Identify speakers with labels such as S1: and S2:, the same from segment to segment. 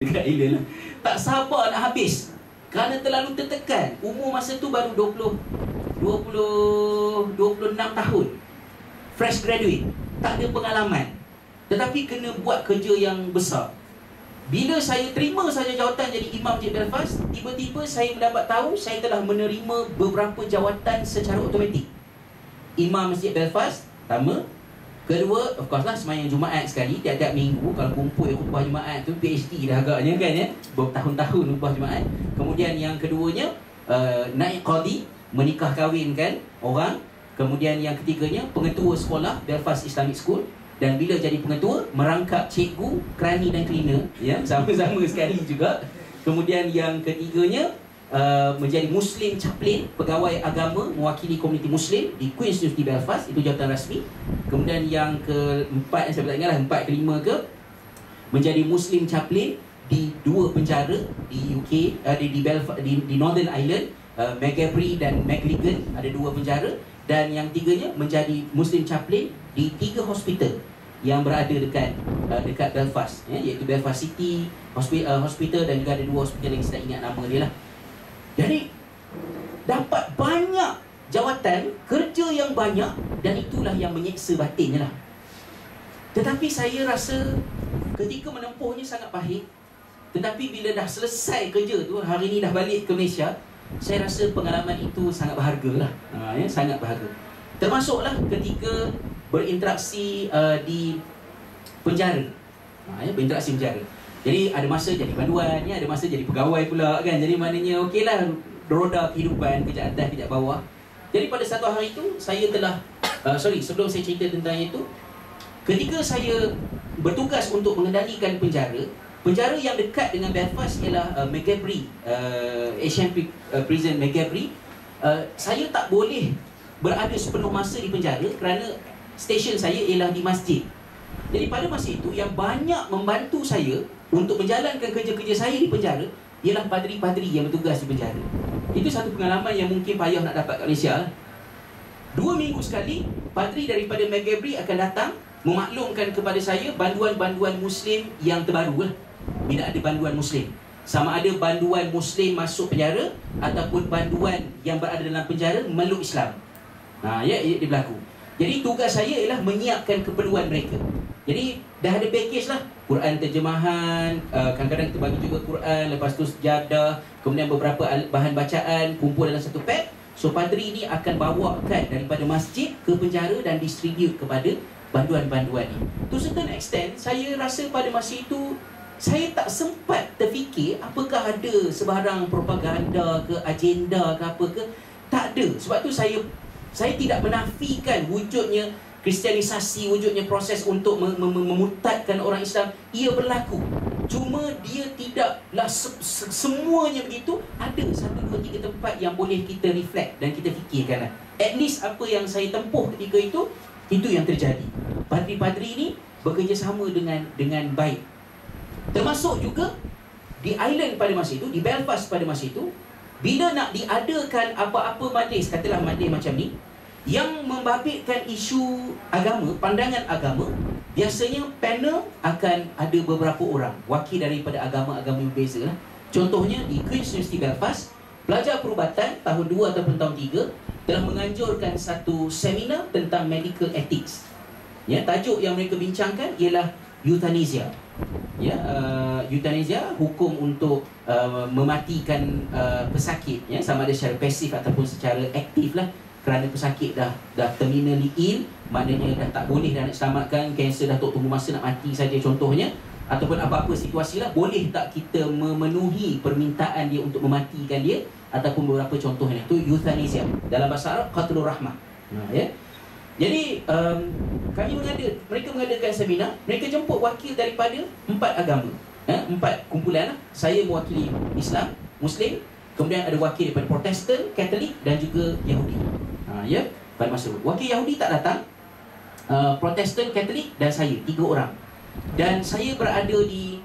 S1: dekat Island lah. Tak sabar nak habis kerana terlalu tertekan. Umur masa tu baru 26 tahun, fresh graduate, tak ada pengalaman, tetapi kena buat kerja yang besar. Bila saya terima saja jawatan jadi imam Masjid Belfast, tiba-tiba saya mendapat tahu saya telah menerima beberapa jawatan secara automatik. Imam Masjid Belfast pertama. Kedua, of course lah, sembahyang Jumaat sekali tiap-tiap minggu. Kalau kumpul khutbah Jumaat tu PhD dah agaknya kan ya, bertahun-tahun khutbah Jumaat. Kemudian yang keduanya, naik qadi, menikah kahwinkan orang. Kemudian yang ketiganya, pengetua sekolah Belfast Islamic School. Dan bila jadi pengetua, merangkap cikgu, kerani dan cleaner ya, sama-sama sekali juga. Kemudian yang ketiganya, menjadi Muslim Chaplain, pegawai agama mewakili komuniti Muslim di Queen's University Belfast, itu jawatan rasmi. Kemudian yang keempat, saya tak ingat lah, empat ke lima ke, menjadi Muslim Chaplain di dua penjara di UK, di Northern Ireland, Maghaberry dan Magrigan, ada dua penjara. Dan yang tiganya menjadi Muslim Chaplain di 3 hospital yang berada dekat Belfast ya, iaitu Belfast City Hospital dan juga ada 2 hospital yang saya tak ingat nama dia lah. Jadi dapat banyak jawatan, kerja yang banyak, dan itulah yang menyeksa batinnya lah. Tetapi saya rasa ketika menempuhnya sangat pahit. Tetapi bila dah selesai kerja tu, hari ni dah balik ke Malaysia, saya rasa pengalaman itu sangat berharga lah, ya, sangat berharga. Termasuklah ketika berinteraksi di penjara, ya, berinteraksi penjara. Jadi ada masa jadi panduan, ya, ada masa jadi pegawai pula kan. Jadi maknanya okeylah, roda kehidupan, kejap atas, kejap bawah. Jadi pada satu hari itu saya telah sebelum saya cerita tentang itu, ketika saya bertugas untuk mengendalikan penjara yang dekat dengan Belfast ialah Maghaberry, Asian Prison Maghaberry. Saya tak boleh berada sepenuh masa di penjara kerana stesen saya ialah di masjid. Jadi pada masa itu yang banyak membantu saya untuk menjalankan kerja-kerja saya di penjara ialah padri-padri yang bertugas di penjara. Itu satu pengalaman yang mungkin payah nak dapat kat Malaysia lah. 2 minggu sekali, padri daripada Maghaberry akan datang memaklumkan kepada saya banduan-banduan Muslim yang terbaru lah. Bila ada banduan Muslim, sama ada banduan Muslim masuk penjara ataupun banduan yang berada dalam penjara memeluk Islam. Ya, dia berlaku. Jadi tugas saya ialah menyiapkan keperluan mereka. Jadi dah ada package lah, Quran terjemahan, kadang-kadang kita bagi juga Quran, lepas tu sejadah, kemudian beberapa bahan bacaan kumpul dalam satu pack. So padri ni akan bawakan daripada masjid ke penjara dan distribute kepada banduan-banduan ni. To certain extent, saya rasa pada masa itu saya tak sempat terfikir apakah ada sebarang propaganda ke, agenda ke apa ke. Tak ada. Sebab tu saya tidak menafikan wujudnya kristianisasi, wujudnya proses untuk memurtadkan orang Islam. Ia berlaku. Cuma dia tidaklah semuanya begitu. Ada 1, 2, 3 tempat yang boleh kita reflect dan kita fikirkan. At least apa yang saya tempuh ketika itu yang terjadi. Padri-padri ini bekerjasama dengan baik. Termasuk juga di Ireland pada masa itu, di Belfast pada masa itu, bila nak diadakan apa-apa majlis, katalah majlis macam ni, yang membabitkan isu agama, pandangan agama, biasanya panel akan ada beberapa orang wakil daripada agama-agama yang berbeza lah. Contohnya di Queen's University Belfast, pelajar perubatan tahun 2 ataupun tahun 3 telah menganjurkan satu seminar tentang medical ethics. Ya, tajuk yang mereka bincangkan ialah euthanasia. Ya, euthanasia, hukum untuk mematikan pesakit, ya, sama ada secara pasif ataupun secara aktif lah. Kerana pesakit dah terminally ill, maknanya dah tak boleh dah nak selamatkan, kanser dah tunggu masa nak mati saja contohnya, ataupun apa-apa situasi lah, boleh tak kita memenuhi permintaan dia untuk mematikan dia, ataupun beberapa contohnya itu euthanasia, dalam bahasa Arab qatlur rahmah. Ya. Jadi mereka mengadakan seminar. Mereka jemput wakil daripada 4 agama, 4 kumpulan lah. Saya mewakili Islam, Muslim, kemudian ada wakil daripada Protestan, Katolik dan juga Yahudi. Ya, pada masa itu wakil Yahudi tak datang, Protestan, Katolik dan saya, 3 orang. Dan saya berada di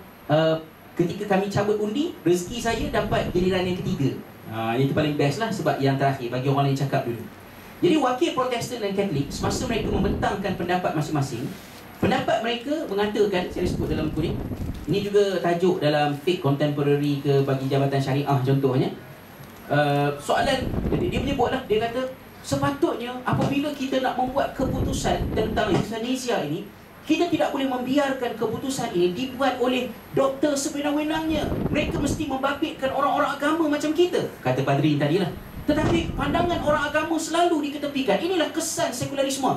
S1: ketika kami cabut undi, rezeki saya dapat giliran yang ketiga. Itu paling best lah, sebab yang terakhir bagi orang lain cakap dulu. Jadi wakil Protestan dan Katolik, semasa mereka membentangkan pendapat masing-masing, pendapat mereka mengatakan, saya sebut dalam buku ni, Ini juga tajuk dalam fiqh contemporary ke bagi jabatan syariah contohnya. Soalan dia menyebutlah, dia kata sepatutnya apabila kita nak membuat keputusan tentang euthanasia ini, kita tidak boleh membiarkan keputusan ini dibuat oleh doktor sewenang-wenangnya. Mereka mesti membabitkan orang-orang agama macam kita, kata Padri tadilah. Tetapi pandangan orang agama selalu diketepikan. Inilah kesan sekularisme.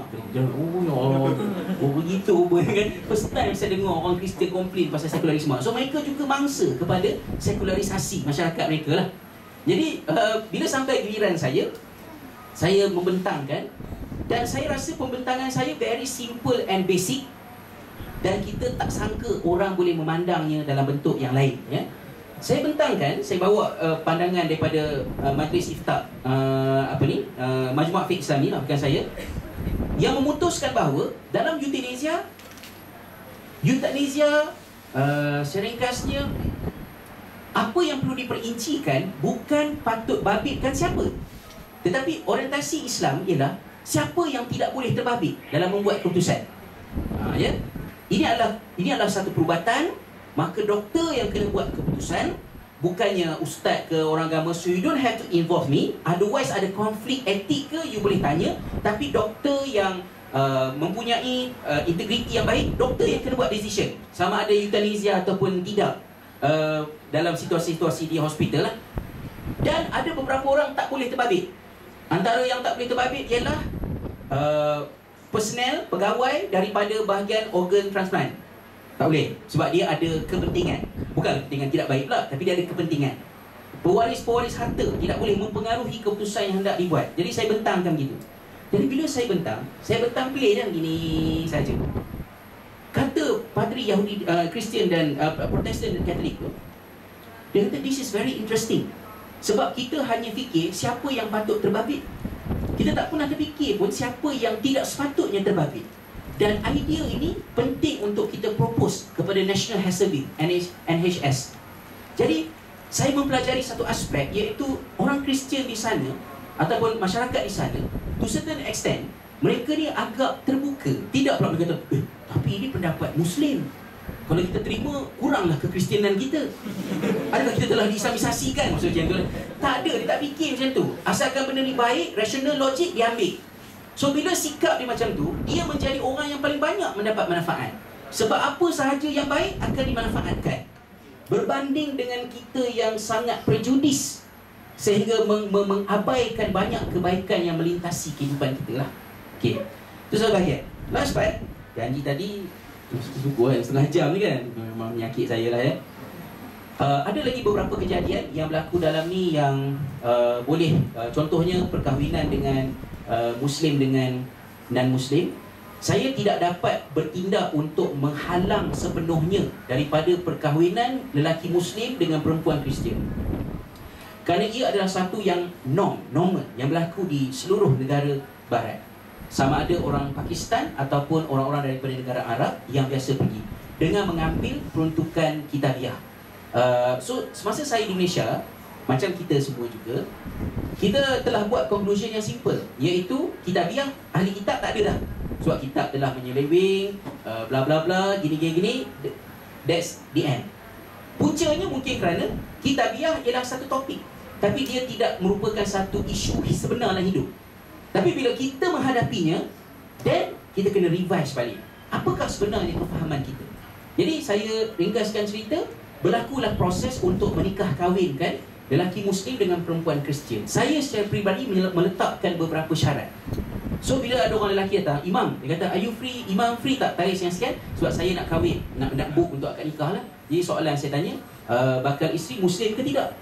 S1: Oh begitu kan. First time saya dengar orang Kristian komplain pasal sekularisme. So mereka juga mangsa kepada sekularisasi masyarakat mereka lah. Jadi bila sampai giliran saya membentangkan, dan saya rasa pembentangan saya very simple and basic, dan kita tak sangka orang boleh memandangnya dalam bentuk yang lain, ya. Saya bentangkan, saya bawa pandangan daripada Majlis Iftah Majmua Fiqh Islami lah, bukan saya, yang memutuskan bahawa dalam euthanasia seringkasnya apa yang perlu diperincikan bukan patut babitkan siapa, tetapi orientasi Islam ialah siapa yang tidak boleh terbabit dalam membuat keputusan. Ya? Ini adalah satu perubatan. Maka doktor yang kena buat keputusan, bukannya ustaz ke orang agama. So you don't have to involve me. Otherwise ada konflik etik ke, you boleh tanya. Tapi doktor yang mempunyai integriti yang baik, doktor yang kena buat decision sama ada euthanasia ataupun tidak dalam situasi-situasi di hospital lah. Dan ada beberapa orang tak boleh terbabit. Antara yang tak boleh terbabit ialah personel, pegawai daripada bahagian organ transplant. Tak boleh, sebab dia ada kepentingan. Bukan kepentingan tidak baik pula, tapi dia ada kepentingan. Pewaris-pewaris harta tidak boleh mempengaruhi keputusan yang hendak dibuat. Jadi saya bentangkan begitu. Jadi bila saya bentang play dan gini saja. Kata padri Yahudi, Kristian dan Protestan dan Katolik tu, dia kata this is very interesting. Sebab kita hanya fikir siapa yang patut terbabit. Kita tak pernah terfikir pun siapa yang tidak sepatutnya terbabit. Dan idea ini penting untuk kita propose kepada National Health Service, NHS. Jadi saya mempelajari satu aspek, iaitu orang Kristian di sana ataupun masyarakat di sana, to certain extent mereka ni agak terbuka. Tidak pula berkata, tapi ini pendapat Muslim, kalau kita terima, kuranglah kekristianan kita. Adakah kita telah diislamisasikan? Maksudnya macam tu. Tak ada, dia tak fikir macam tu. Asalkan benda ni baik, rasional, logik, dia ambil. So bila sikap dia macam tu, dia menjadi orang yang paling banyak mendapat manfaat. Sebab apa sahaja yang baik akan dimanfaatkan, berbanding dengan kita yang sangat prejudis sehingga mengabaikan banyak kebaikan yang melintasi kehidupan kita lah. Okay, itu soal bahagian. Last part, janji tadi suku kan, setengah jam ni kan, memang menyakit saya lah ya. Ada lagi beberapa kejadian yang berlaku dalam ni yang boleh, contohnya perkahwinan dengan Muslim dengan non-Muslim. Saya tidak dapat bertindak untuk menghalang sepenuhnya daripada perkahwinan lelaki Muslim dengan perempuan Kristian, kerana ia adalah satu yang normal yang berlaku di seluruh negara barat. Sama ada orang Pakistan ataupun orang-orang daripada negara Arab yang biasa pergi dengan mengambil peruntukan kitabiah. So semasa saya di Malaysia, macam kita semua juga, kita telah buat conclusion yang simple, iaitu kitabiah, ahli kitab tak ada dah. Sebab kitab telah menyeleweng, bla bla bla, gini. That's the end. Puncanya mungkin kerana kitabiah ialah satu topik, tapi dia tidak merupakan satu isu sebenar dalam hidup. Tapi bila kita menghadapinya, then kita kena revise balik. Apakah sebenarnya kefahaman kita? Jadi saya ringkaskan cerita, berlakulah proses untuk menikah kahwinkan lelaki Muslim dengan perempuan Kristian. Saya secara peribadi meletakkan beberapa syarat. So bila ada orang lelaki datang, Imam, dia kata, are you free? Imam free tak tarikh sekian-sekian? Sebab saya nak kahwin, nak book untuk akad nikah lah. Jadi soalan saya tanya, bakal isteri Muslim ke tidak?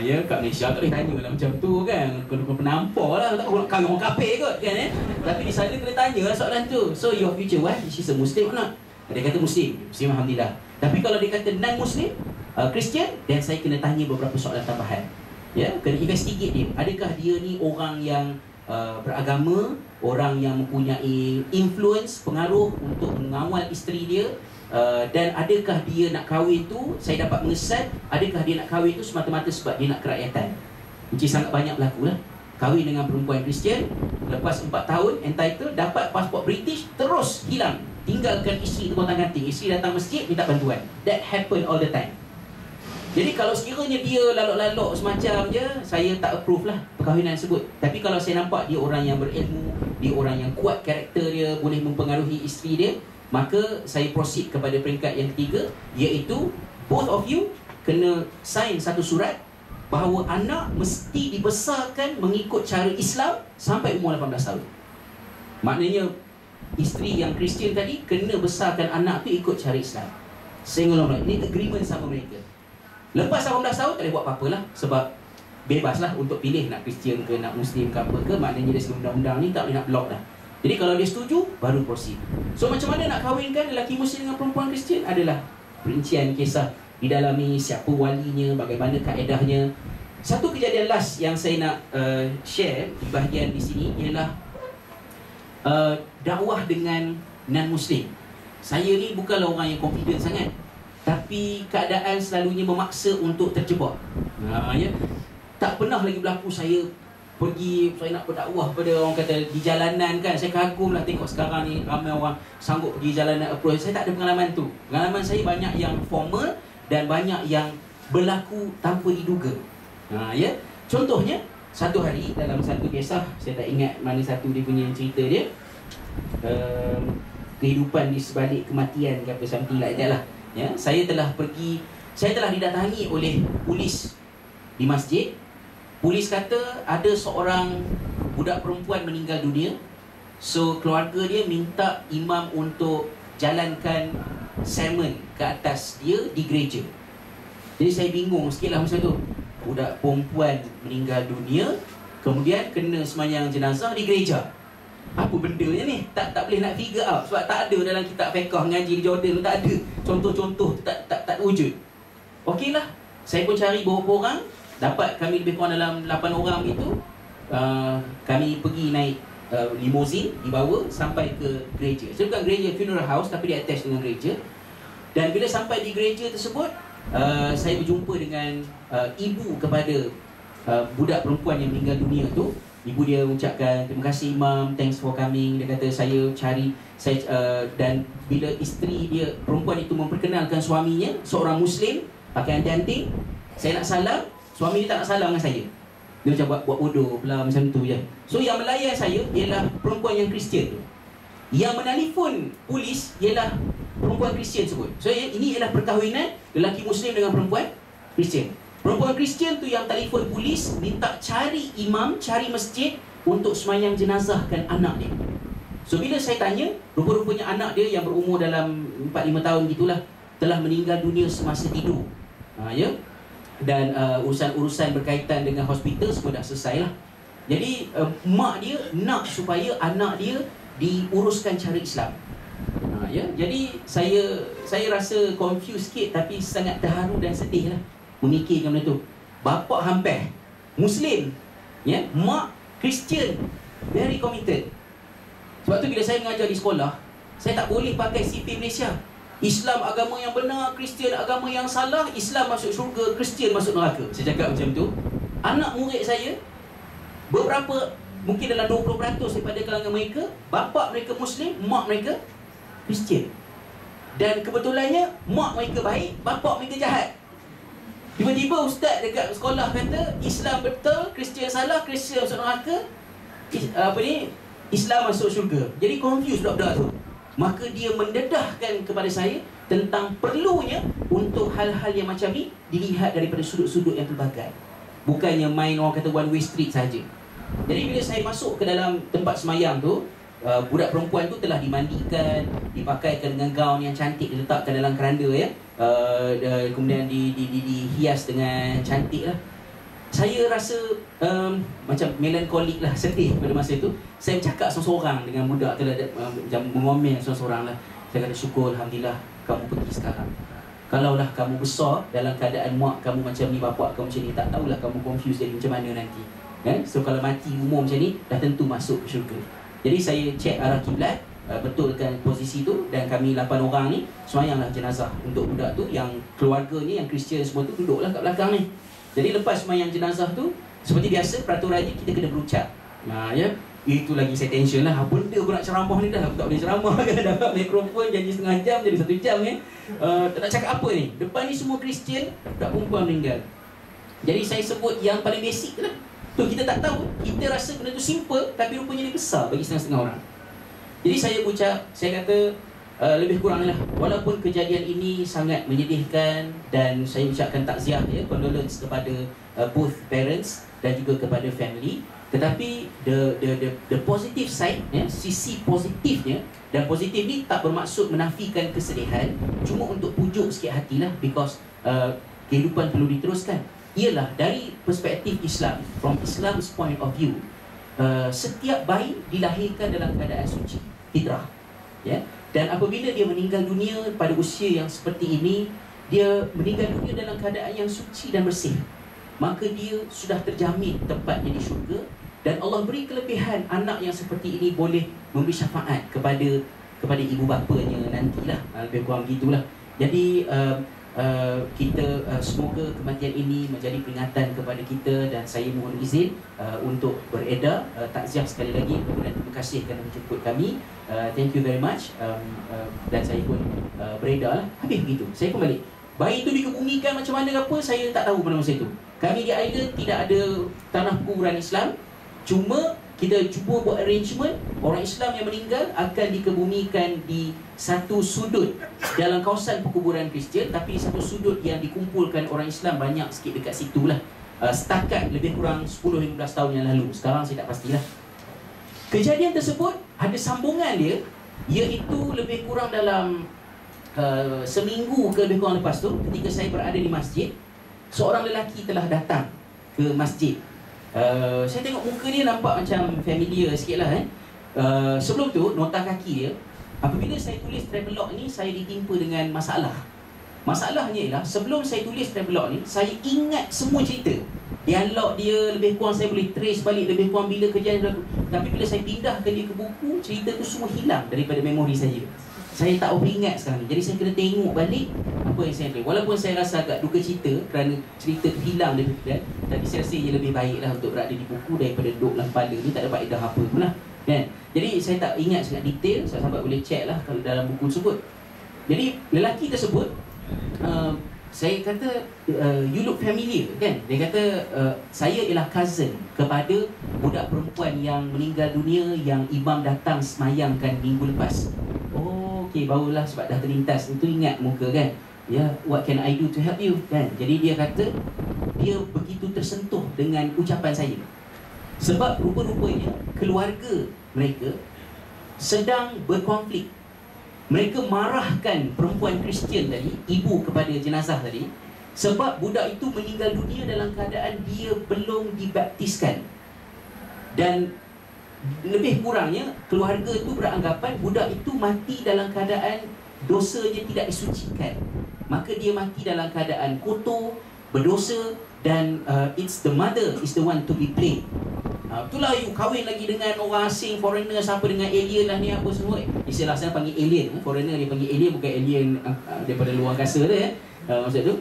S1: Ya, kat Malaysia tak boleh tanya lah macam tu kan, kena penampar lah, tak nak kahwin orang kafir kot kan Tapi di sana kena tanya lah soalan tu. So your future wife, she's a Muslim or not? Dia kata Muslim, Alhamdulillah. Tapi kalau dia kata non-Muslim, Kristian, dan saya kena tanya beberapa soalan tambahan. Ya, kena investigate dia. Adakah dia ni orang yang beragama, orang yang mempunyai influence, pengaruh untuk mengawal isteri dia, dan adakah dia nak kahwin tu, saya dapat mengesan, adakah dia nak kahwin tu semata-mata sebab dia nak kerakyatan. Which is sangat banyak berlaku lah. Kahwin dengan perempuan Kristian, lepas 4 tahun entitled, dapat pasport British, terus hilang. tinggalkan isteri tu kontang-kanting. Isteri datang masjid minta bantuan. That happen all the time. Jadi kalau sekiranya dia lalok-lalok semacam je, saya tak approve lah perkahwinan tersebut. Tapi kalau saya nampak dia orang yang berilmu, dia orang yang kuat karakter dia, boleh mempengaruhi isteri dia, maka saya proceed kepada peringkat yang ketiga, iaitu both of you kena sign satu surat bahawa anak mesti dibesarkan mengikut cara Islam sampai umur 18 tahun. Maknanya isteri yang Kristian tadi kena besarkan anak tu ikut cara Islam. Sehingga ini agreement sama mereka. Lepas 18 tahun tak boleh buat apa-apa lah, sebab bebas lah untuk pilih nak Kristian ke nak Muslim ke apa ke. Maknanya dari segi undang-undang ni tak boleh nak block dah. Jadi kalau dia setuju, baru proceed. So macam mana nak kahwinkan lelaki Muslim dengan perempuan Kristian adalah perincian kisah di dalam ni, siapa walinya, bagaimana kaedahnya. Satu kejadian last yang saya nak share di bahagian di sini ialah dakwah dengan non-Muslim. Saya ni bukanlah orang yang confident sangat, tapi keadaan selalunya memaksa untuk terjebak. Ya. Tak pernah lagi berlaku saya nak berdakwah pada orang kata di jalanan kan. Saya kagum lah tengok sekarang ni ramai orang sanggup pergi jalanan approach. Saya tak ada pengalaman tu. Pengalaman saya banyak yang formal dan banyak yang berlaku tanpa diduga. Ya. Contohnya, satu hari dalam satu kisah, saya tak ingat mana satu dia punya cerita dia, kehidupan di sebalik kematian ke apa, something like that lah. Ya, saya telah didatangi oleh polis di masjid. Polis kata ada seorang budak perempuan meninggal dunia. So keluarga dia minta imam untuk jalankan sermon ke atas dia di gereja. Jadi saya bingung sikit lah masa tu. Budak perempuan meninggal dunia, kemudian kena sembahyang jenazah di gereja. Apa bendanya ni? Tak boleh nak figure out. Sebab tak ada dalam kitab fiqh ngaji di Jordan, tak ada contoh-contoh, tak wujud. Okey lah, saya pun cari beberapa orang. Dapat kami lebih kurang dalam 8 orang gitu. Kami pergi naik limousine, dibawa sampai ke gereja. Saya bukan gereja funeral house, tapi dia attach dengan gereja. Dan bila sampai di gereja tersebut, saya berjumpa dengan ibu kepada budak perempuan yang meninggal dunia tu. Ibu dia mengucapkan, terima kasih imam, thanks for coming. Dia kata dan bila isteri dia, perempuan itu memperkenalkan suaminya, seorang Muslim, pakai anting-anting, saya nak salam, suami dia tak nak salam dengan saya. Dia macam buat bodoh pula, macam tu je. So yang melayan saya ialah perempuan yang Kristian tu. Yang menelpon polis ialah perempuan Kristian sebut. So ini ialah perkahwinan lelaki Muslim dengan perempuan Kristian. Perempuan Kristian tu yang telefon polis minta cari imam, cari masjid untuk sembahyang jenazahkan anak dia. So bila saya tanya, rupa-rupanya anak dia yang berumur dalam 4-5 tahun gitulah telah meninggal dunia semasa tidur. Ya. Dan urusan-urusan berkaitan dengan hospital semua dah selesai lah. Jadi mak dia nak supaya anak dia diuruskan cara Islam. Ya. Jadi saya rasa confused sikit, tapi sangat terharu dan sedih lah memikirkan benda tu. Bapa hampir Muslim, ya, mak Kristian, very committed. Sebab tu bila saya mengajar di sekolah, saya tak boleh pakai CP Malaysia. Islam agama yang benar, Kristian agama yang salah. Islam masuk syurga, Kristian masuk neraka. Saya cakap macam tu. Anak murid saya, beberapa, mungkin dalam 20% daripada kalangan mereka, bapa mereka Muslim, mak mereka Kristian. Dan kebetulannya mak mereka baik, bapa mereka jahat. Tiba-tiba ustaz dekat sekolah kata Islam betul, Kristian salah, Kristian masuk neraka, Islam masuk syurga. Jadi confused budak-budak tu. Maka dia mendedahkan kepada saya tentang perlunya untuk hal-hal yang macam ni dilihat daripada sudut-sudut yang pelbagai. Bukannya main orang kata one way street saja. Jadi bila saya masuk ke dalam tempat semayang tu, budak perempuan tu telah dimandikan, dipakaikan dengan gaun yang cantik, diletakkan dalam keranda ya. Kemudian dihias dengan cantik lah. Saya rasa macam melankolik lah, sedih pada masa itu. Saya bercakap seorang-seorang dengan budak tu lah, mengomel seorang-seorang lah. Saya kata syukur, Alhamdulillah kamu pergi sekarang. Kalaulah kamu besar dalam keadaan mak kamu macam ni, bapak kamu macam ni, tak tahulah kamu confused jadi macam mana nanti kan? So kalau mati umur macam ni, dah tentu masuk ke syurga. Jadi saya cek arah kiblat, betulkan posisi tu, dan kami 8 orang ni semayanglah jenazah untuk budak tu. Yang keluarganya, yang Kristian semua tu duduklah kat belakang ni. Jadi lepas semayang jenazah tu, seperti biasa peraturannya kita kena berucap. Ya, Itu lagi saya tension lah. Apa benda aku nak ceramah ni dah. Aku tak boleh ceramah kan. Dapat mikrofon janji setengah jam jadi 1 jam kan. Tak nak cakap apa ni. Depan ni semua Kristian, budak perempuan meninggal. Jadi saya sebut yang paling basic lah. Tu kita tak tahu. Kita rasa benda tu simple, tapi rupanya dia besar bagi setengah-setengah orang. Jadi saya ucap, saya kata lebih kurang lah. Walaupun kejadian ini sangat menyedihkan, dan saya ucapkan takziah ya, condolence kepada both parents dan juga kepada family. Tetapi the positive side ya, sisi positifnya, dan positif ni tak bermaksud menafikan kesedihan, cuma untuk pujuk sikit hatilah, because kehidupan perlu diteruskan. Ialah dari perspektif Islam, from Islam's point of view, setiap bayi dilahirkan dalam keadaan suci, fitrah ya. Dan apabila dia meninggal dunia pada usia yang seperti ini, dia meninggal dunia dalam keadaan yang suci dan bersih, maka dia sudah terjamin tempatnya di syurga. Dan Allah beri kelebihan anak yang seperti ini boleh memberi syafaat kepada ibu bapanya nantilah. Lebih kurang gitulah. Jadi kita semoga kematian ini menjadi peringatan kepada kita, dan saya mohon izin untuk beredar takziah sekali lagi, dan terima kasih kerana menjemput kami. Thank you very much. Dan saya pun beredar lah. Habis begitu, saya pun balik. Bayi itu dikebumikan macam mana apa, saya tak tahu pada masa itu. Kami di island tidak ada tanah kuburan Islam. Cuma kita cuba buat arrangement, orang Islam yang meninggal akan dikebumikan di satu sudut dalam kawasan perkuburan Kristian, tapi di satu sudut yang dikumpulkan orang Islam banyak sikit dekat situ lah. Setakat lebih kurang 10-15 tahun yang lalu. Sekarang saya tak pastilah. Kejadian tersebut ada sambungan dia, iaitu lebih kurang dalam seminggu ke lebih kurang lepas tu, ketika saya berada di masjid, seorang lelaki telah datang ke masjid. Saya tengok muka dia nampak macam familiar sikit lah sebelum tu, nota kaki dia, apabila saya tulis travelog ni, saya ditimpa dengan masalah. Masalahnya ialah, sebelum saya tulis travelog ni, saya ingat semua cerita. Dialog dia lebih kurang saya boleh trace balik lebih kurang bila kejadian berlaku. Tapi bila saya pindahkan dia ke buku, cerita tu semua hilang daripada memori saya. Saya tak ingat sekarang ni. Jadi saya kena tengok balik apa yang saya tulis. Walaupun saya rasa agak duka cita kerana cerita tu hilang dari pikiran, tapi saya rasa ia lebih baiklah untuk berada di buku daripada duduk dalam kepala ni tak dapat edah apa pun lah kan? Jadi saya tak ingat sangat detail. Sahabat boleh check lah kalau dalam buku tersebut. Jadi lelaki tersebut, saya kata you look familiar kan. Dia kata saya ialah cousin kepada budak perempuan yang meninggal dunia yang imam datang semayangkan minggu lepas. Okay, barulah sebab dah terlintas itu ingat muka kan. Ya, what can I do to help you kan. Jadi dia kata dia begitu tersentuh dengan ucapan saya, sebab rupa-rupanya keluarga mereka sedang berkonflik. Mereka marahkan perempuan Kristian tadi, ibu kepada jenazah tadi, sebab budak itu meninggal dunia dalam keadaan dia belum dibaptiskan. Dan lebih kurangnya keluarga itu beranggapan budak itu mati dalam keadaan dosanya tidak disucikan. Maka dia mati dalam keadaan kotor, berdosa, dan it's the mother is the one to be blamed. Itulah you kahwin lagi dengan orang asing, foreigner, siapa dengan alien lah ni apa semua. Istilah saya panggil alien, foreigner dia panggil alien, bukan alien daripada luar angkasa dia maksud tu.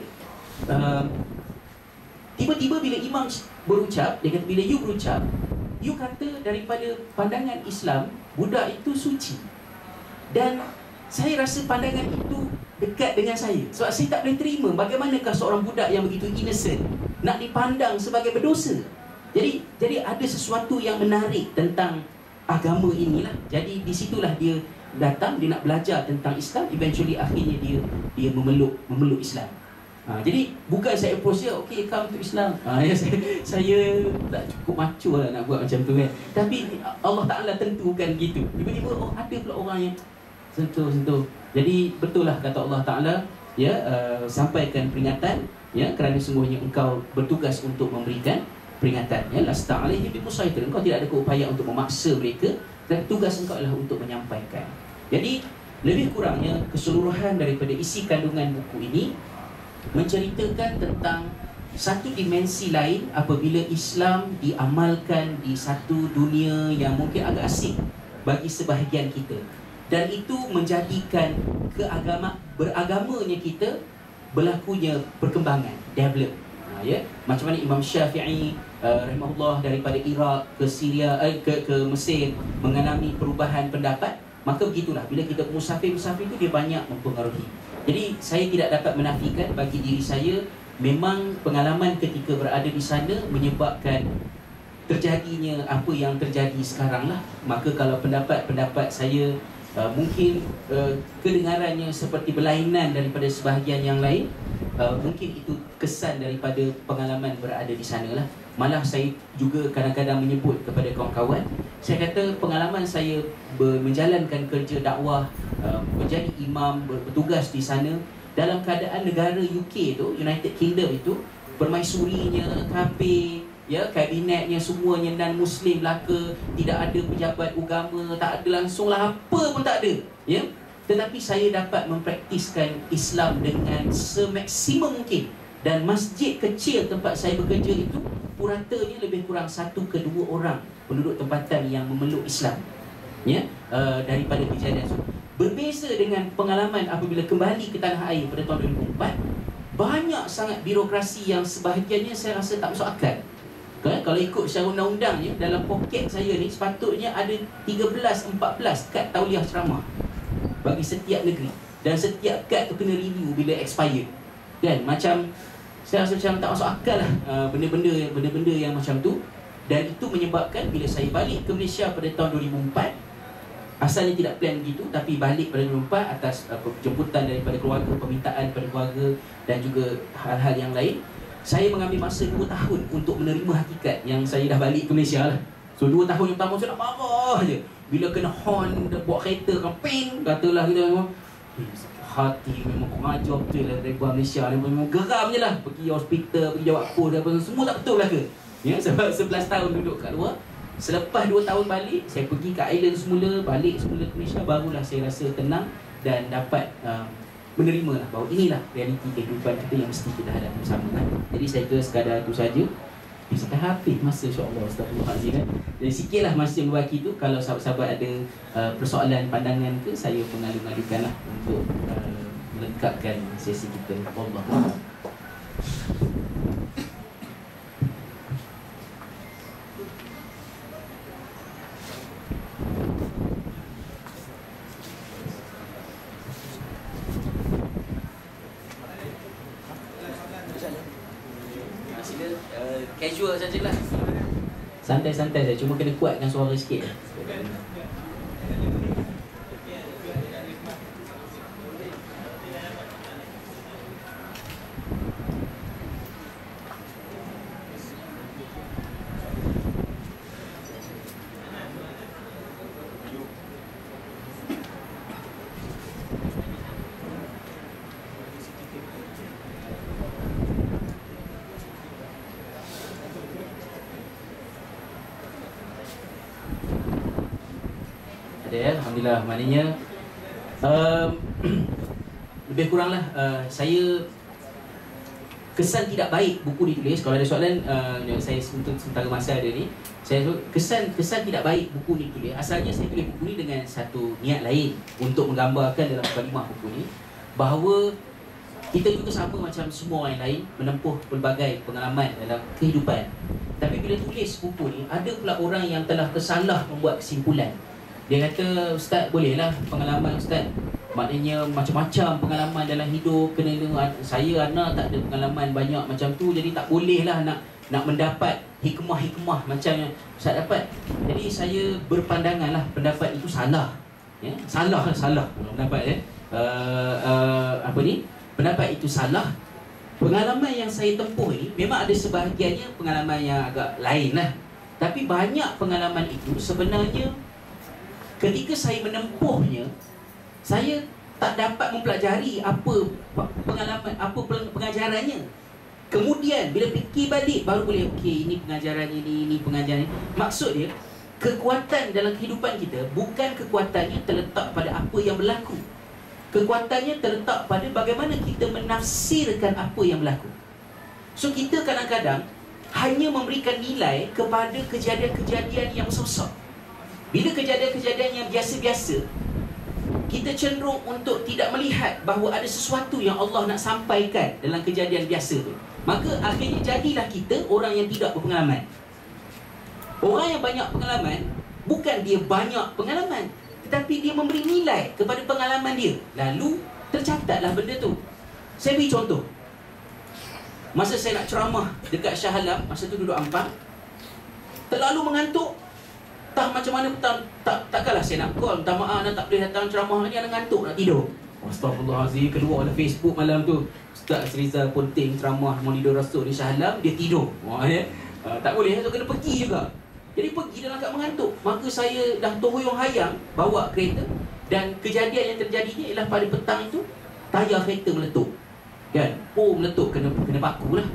S1: Tiba-tiba bila imam berucap, dia kata bila you berucap, you kata daripada pandangan Islam budak itu suci. Dan saya rasa pandangan itu dekat dengan saya, sebab saya tak boleh terima bagaimanakah seorang budak yang begitu innocent nak dipandang sebagai berdosa. Jadi ada sesuatu yang menarik tentang agama inilah. Jadi di situlah dia datang, dia nak belajar tentang Islam. Eventually akhirnya dia memeluk Islam. Jadi bukan saya approach dia, okay come to Islam. Saya tak cukup macho lah nak buat macam tu kan. Tapi Allah Ta'ala tentukan gitu. Tiba-tiba ada pula orang yang sentuh. Jadi betul lah kata Allah Ta'ala, ya, sampaikan peringatan, ya, kerana sungguhnya engkau bertugas untuk memberikan peringatan, ya. Lasta alaihim bimusaitir, engkau tidak ada keupayaan untuk memaksa mereka, dan tugas engkau adalah untuk menyampaikan. Jadi lebih kurangnya keseluruhan daripada isi kandungan buku ini menceritakan tentang satu dimensi lain apabila Islam diamalkan di satu dunia yang mungkin agak asing bagi sebahagian kita, dan itu menjadikan beragamanya kita berlakunya perkembangan, develop. Ya, macam mana Imam Syafi'i rahimahullah daripada Iraq ke Syria, ke Mesir mengalami perubahan pendapat, maka begitulah bila kita musafir itu dia banyak mempengaruhi. Jadi saya tidak dapat menafikan bagi diri saya memang pengalaman ketika berada di sana menyebabkan terjadinya apa yang terjadi sekarang lah. Maka kalau pendapat saya mungkin kedengarannya seperti berlainan daripada sebahagian yang lain, mungkin itu kesan daripada pengalaman berada di sana lah. Malah saya juga kadang-kadang menyebut kepada kawan-kawan, saya kata pengalaman saya menjalankan kerja dakwah, menjadi imam, bertugas di sana dalam keadaan negara UK tu, United Kingdom itu, permaisurinya kafir, ya, kabinetnya semuanya non-Muslim belaka, tidak ada pejabat agama, tak ada langsung lah, apa pun tak ada, ya. Tetapi saya dapat mempraktiskan Islam dengan semaksimum mungkin. Dan masjid kecil tempat saya bekerja itu, puratanya lebih kurang 1 ke 2 orang penduduk tempatan yang memeluk Islam, ya, daripada kejadian itu. Berbeza dengan pengalaman apabila kembali ke tanah air pada tahun 2004, banyak sangat birokrasi yang sebahagiannya saya rasa tak masuk akal. Kalau ikut secara undang-undang, ya, dalam poket saya ni sepatutnya ada 13-14 kad tauliah ceramah bagi setiap negeri, dan setiap kad tu kena review bila expired, kan? Macam saya rasa macam tak masuk akal lah, benda-benda yang macam tu. Dan itu menyebabkan bila saya balik ke Malaysia pada tahun 2004, asalnya tidak plan begitu, tapi balik pada 2004 atas jemputan daripada keluarga, permintaan daripada keluarga dan juga hal-hal yang lain, saya mengambil masa 2 tahun untuk menerima hakikat yang saya dah balik ke Malaysia lah. So 2 tahun yang pertama saya nak marah je. Bila kena horn, bawa kereta kan, ping, katalah kita memang hati memang kurang ajar betul lah dari Malaysia ni, memang geram je lah. Pergi hospital, pergi jawab pos, semua tak betul lah ke, ya, sebab 11 tahun duduk kat luar. Selepas 2 tahun balik, saya pergi ke island semula, balik semula ke Malaysia, barulah saya rasa tenang dan dapat menerima lah bahawa inilah realiti kehidupan kita yang mesti kita hadapi bersama kan. Jadi saya kira sekadar itu saja. Sampai habis masa, insyaAllah. Astagfirullahaladzim kan. Jadi sikitlah masa yang berbaki tu. Kalau sahabat-sahabat ada persoalan, pandangan ke, saya pengalu-alukan lah untuk melengkapkan sesi kita. Allah. Casual sajalah. Santai-santai saja, cuma kena kuatkan suara sikit. Alhamdulillah, maknanya lebih kuranglah saya kesan tidak baik buku ditulis. Kalau ada soalan, saya untuk sementara masa ada ni, saya kesan tidak baik buku ditulis. Asalnya saya tulis buku ni dengan satu niat lain, untuk menggambarkan dalam kalimah buku ni bahawa kita juga sama macam semua orang lain menempuh pelbagai pengalaman dalam kehidupan. Tapi bila tulis buku ni, ada pula orang yang telah tersalah membuat kesimpulan. Dia kata, Ustaz, bolehlah pengalaman Ustaz, maknanya macam-macam pengalaman dalam hidup, kena saya anak tak ada pengalaman banyak macam tu, jadi tak bolehlah nak mendapat hikmah-hikmah macam yang Ustaz dapat. Jadi saya berpandangan lah pendapat itu salah, ya? Salah pendapat, ya? Pendapat itu salah. Pengalaman yang saya tempuh ini memang ada sebahagiannya pengalaman yang agak lain lah, tapi banyak pengalaman itu sebenarnya ketika saya menempuhnya, saya tak dapat mempelajari apa pengalaman, apa pengajarannya. Kemudian bila fikir balik baru boleh, okey, ini pengajaran ini pengajaran ini. Maksud dia, kekuatan dalam kehidupan kita bukan kekuatannya terletak pada apa yang berlaku. Kekuatannya terletak pada bagaimana kita menafsirkan apa yang berlaku. So kita kadang-kadang hanya memberikan nilai kepada kejadian-kejadian yang besar. Bila kejadian-kejadian yang biasa-biasa, kita cenderung untuk tidak melihat bahawa ada sesuatu yang Allah nak sampaikan dalam kejadian biasa tu. Maka akhirnya jadilah kita orang yang tidak berpengalaman. Orang yang banyak pengalaman, bukan dia banyak pengalaman, tetapi dia memberi nilai kepada pengalaman dia. Lalu tercatatlah benda tu. Saya beri contoh. Masa saya nak ceramah dekat Shah Alam, masa tu duduk Ampang, terlalu mengantuk. Tak macam mana pun takkanlah saya nak call, minta maaf nak tak boleh datang ceramah ni, ada ngantuk nak tidur. Astaghfirullahalazim, keluar dalam Facebook malam tu, Ustaz Rizal Ponting ceramah Maulidur Rasul di Shah Alam, dia tidur. Tak boleh, tu kena pergi juga. Jadi pergi dalam keadaan mengantuk. Maka saya dah tohuyung hayang bawa kereta, dan kejadian yang terjadinya ialah pada petang itu tayar kereta meletup. Kan? Meletup, kena paku lah.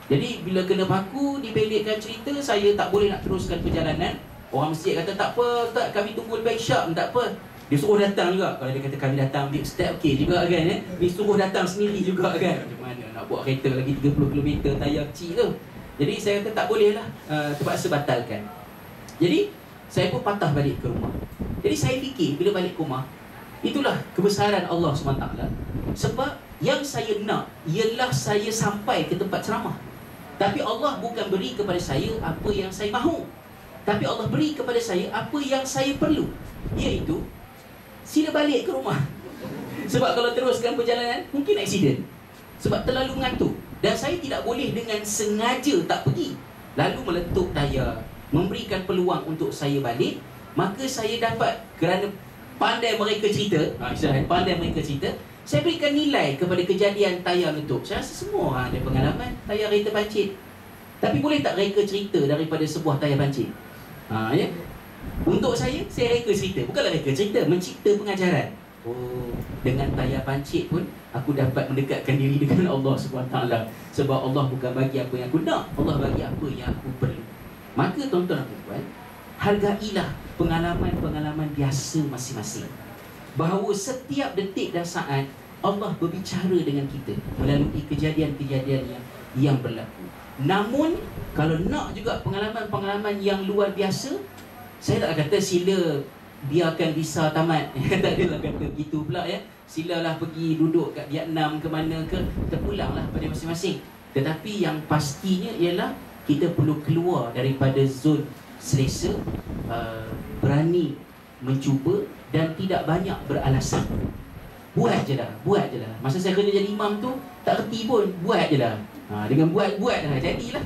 S1: Jadi bila kena paku, dipendekkan cerita, saya tak boleh nak teruskan perjalanan. Orang masjid kata tak apa Ustaz, kami tunggu lebih syak, tak apa. Dia suruh datang juga. Kalau dia kata kami datang ambil step, okey juga kan. Dia suruh datang sendiri juga kan. Macam mana nak buat kereta lagi 30 km tayar kecil tu. Jadi saya kata tak boleh lah, terpaksa batalkan. Jadi saya pun patah balik ke rumah. Jadi saya fikir bila balik ke rumah, itulah kebesaran Allah SWT. Sebab yang saya nak ialah saya sampai ke tempat ceramah. Tapi Allah bukan beri kepada saya apa yang saya mahu, tapi Allah beri kepada saya apa yang saya perlu, iaitu sila balik ke rumah. Sebab kalau teruskan perjalanan, mungkin aksiden. Sebab terlalu mengantuk. Dan saya tidak boleh dengan sengaja tak pergi, lalu meletup tayar, memberikan peluang untuk saya balik. Maka saya dapat, kerana pandai mereka cerita, pandai mereka cerita, saya berikan nilai kepada kejadian tayar meletup. Saya rasa semua orang ada pengalaman tayar kereta pancit. Tapi boleh tak reka cerita daripada sebuah tayar pancit? Ya? Untuk saya reka cerita. Bukanlah reka cerita, mencipta pengajaran. Dengan tayar pancit pun aku dapat mendekatkan diri dengan Allah SWT. Sebab Allah bukan bagi apa yang aku nak, Allah bagi apa yang aku perlu. Maka tuan-tuan dan puan, hargailah pengalaman-pengalaman biasa masing-masing. Bahawa setiap detik dan saat Allah berbicara dengan kita melalui kejadian-kejadian yang berlaku. Namun kalau nak juga pengalaman-pengalaman yang luar biasa, saya tak kata sila biarkan visa tamat. Tak adalah kata gitu pula ya. Silalah pergi duduk kat Vietnam ke mana ke, terpulanglah pada masing-masing. Tetapi yang pastinya ialah kita perlu keluar daripada zon selesa, berani mencuba dan tidak banyak beralasan. Buat je lah. Masa saya kerja jadi imam tu, tak reti pun, buat je lah. Dengan buat dah jadilah.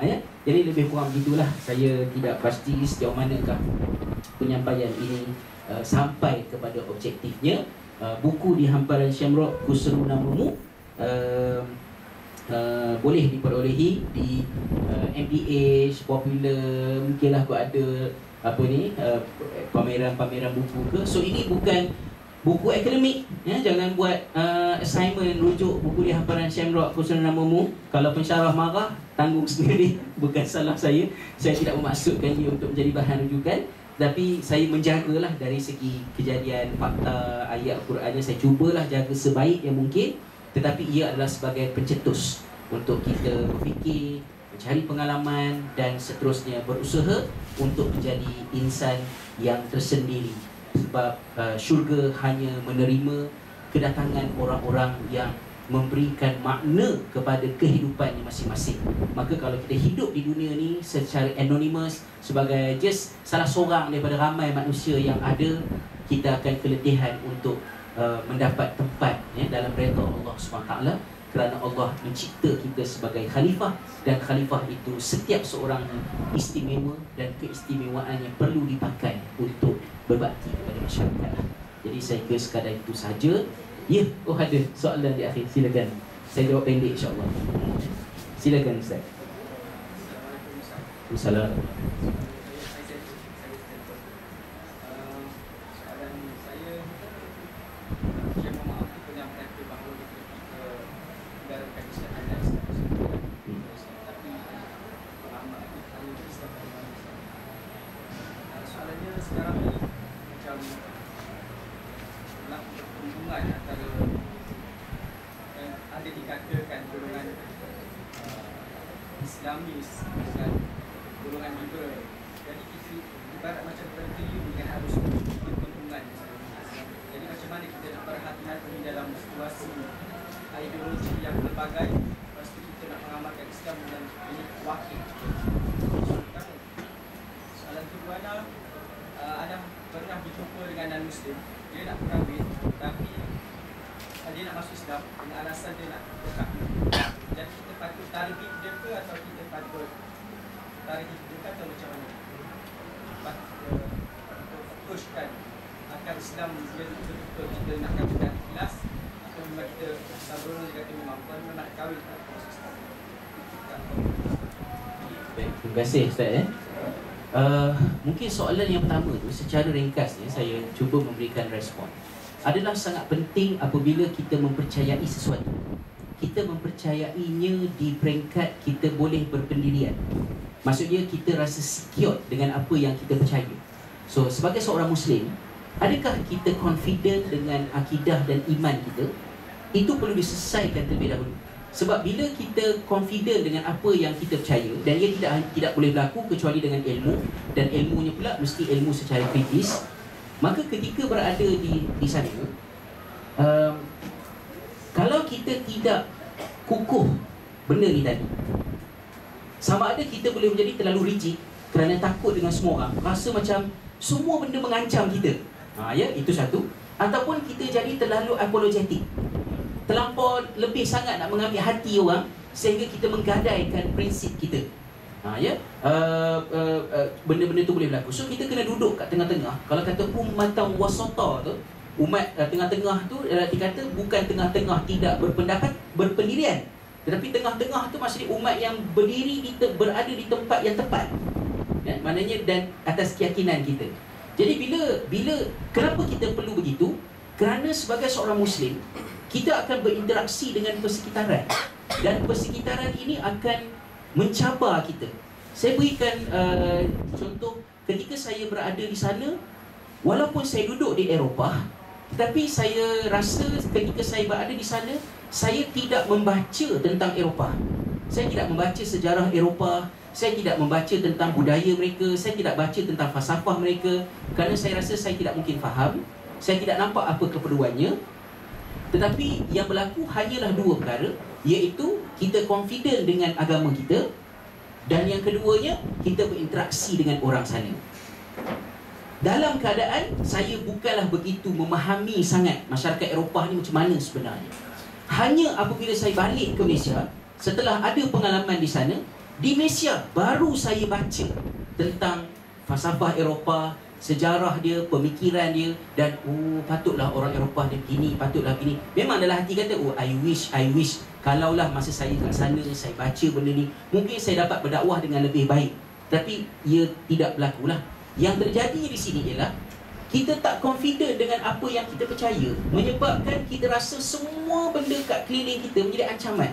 S1: Ya? Jadi lebih kurang begitulah. Saya tidak pasti sejauh manakah penyampaian ini sampai kepada objektifnya. Buku di hamparan Syamrock, Ku Seru Namamu, boleh diperolehi di MDH, Popular, mungkinlah kau ada pameran-pameran buku ke. So ini bukan buku akademik ya? Jangan buat assignment rujuk buku di hamparan Syamrock, Ku Seru Namamu. Kalau pensyarah marah, tanggung sendiri. Bukan salah saya. Saya tidak memaksudkan dia untuk menjadi bahan rujukan, tapi saya menjagalah dari segi kejadian, fakta, ayat Al-Qurannya. Saya cubalah jaga sebaik yang mungkin. Tetapi ia adalah sebagai pencetus untuk kita berfikir, mencari pengalaman dan seterusnya berusaha untuk menjadi insan yang tersendiri. Sebab syurga hanya menerima kedatangan orang-orang yang memberikan makna kepada kehidupannya masing-masing. Maka kalau kita hidup di dunia ni secara anonymous, sebagai just salah seorang daripada ramai manusia yang ada, kita akan keletihan untuk mendapat tempat ya, dalam redha Allah SWT. Kerana Allah mencipta kita sebagai khalifah, dan khalifah itu setiap seorang istimewa, dan keistimewaannya perlu dipakai untuk berbakti kepada masyarakat. Jadi saya kira sekadar itu sahaja. Ya, ada soalan di akhir, silakan. Saya jawab pendek insya-Allah. Silakan Ustaz. Assalamualaikum.
S2: Islamis dengan golongan liberal. Jadi kita ibarat macam berdiri dengan arus keuntungan. Jadi macam mana kita nak berhati-hati dalam situasi ideologi yang pelbagai. pasti kita nak mengamalkan Islam dengan ini wakil. Soalan kedua Ana pernah berjumpa dengan non-Muslim. Dia nak berkahwin, tapi dia nak masuk Islam dengan alasan dia nak berkahwin. Jadi kita patut target dia ke atau kita patut target dia ke atau macam mana? Patut approachkan akan Islam dia betul-betul kita nak kahwin ikhlas, atau memang kita sabar dia kata memang memang nak kahwin tak masuk Islam.
S1: Baik, terima kasih Ustaz. Mungkin soalan yang pertama tu secara ringkasnya saya cuba memberikan respon. Adalah sangat penting apabila kita mempercayai sesuatu, kita mempercayainya di peringkat kita boleh berpendirian. Maksudnya kita rasa secure dengan apa yang kita percaya. So sebagai seorang Muslim, adakah kita confident dengan akidah dan iman kita? Itu perlu diselesaikan terlebih dahulu. Sebab bila kita confident dengan apa yang kita percaya, dan ia tidak boleh berlaku kecuali dengan ilmu, dan ilmunya pula mesti ilmu secara kritis, maka ketika berada di sana, kalau kita tidak kukuh benda ni tadi, sama ada kita boleh menjadi terlalu rigid kerana takut dengan semua orang, rasa macam semua benda mengancam kita, ya, itu satu. Ataupun kita jadi terlalu apologetik, terlampau lebih sangat nak mengambil hati orang sehingga kita menggadaikan prinsip kita. Ya, benda-benda tu boleh berlaku. So kita kena duduk kat tengah-tengah. Kalau kata ummatan wasata tu, umat tengah-tengah tu dikata bukan tengah-tengah tidak berpendapat, berpendirian, tetapi tengah-tengah tu maksudnya umat yang berdiri berada di tempat yang tepat, ya, maknanya dan atas keyakinan kita. Jadi bila kenapa kita perlu begitu? Kerana sebagai seorang Muslim, kita akan berinteraksi dengan persekitaran, dan persekitaran ini akan mencabar kita. Saya berikan contoh ketika saya berada di sana. Walaupun saya duduk di Eropah, tetapi saya rasa ketika saya berada di sana, saya tidak membaca tentang Eropah. Saya tidak membaca sejarah Eropah, saya tidak membaca tentang budaya mereka, saya tidak baca tentang falsafah mereka, kerana saya rasa saya tidak mungkin faham, saya tidak nampak apa keperluannya. Tetapi yang berlaku hanyalah dua perkara, iaitu kita confident dengan agama kita, dan yang keduanya, kita berinteraksi dengan orang sana. Dalam keadaan saya bukanlah begitu memahami sangat masyarakat Eropah ni macam mana sebenarnya. Hanya apabila saya balik ke Malaysia, setelah ada pengalaman di sana, di Malaysia baru saya baca tentang falsafah Eropah, sejarah dia, pemikiran dia, dan patutlah orang Eropah dia begini, patutlah begini. Memang dalam hati kata, I wish kalaulah masa saya kat sana saya baca benda ni, mungkin saya dapat berdakwah dengan lebih baik. Tapi ia tidak berlaku lah. Yang terjadi di sini ialah kita tak confident dengan apa yang kita percaya, menyebabkan kita rasa semua benda kat keliling kita menjadi ancaman.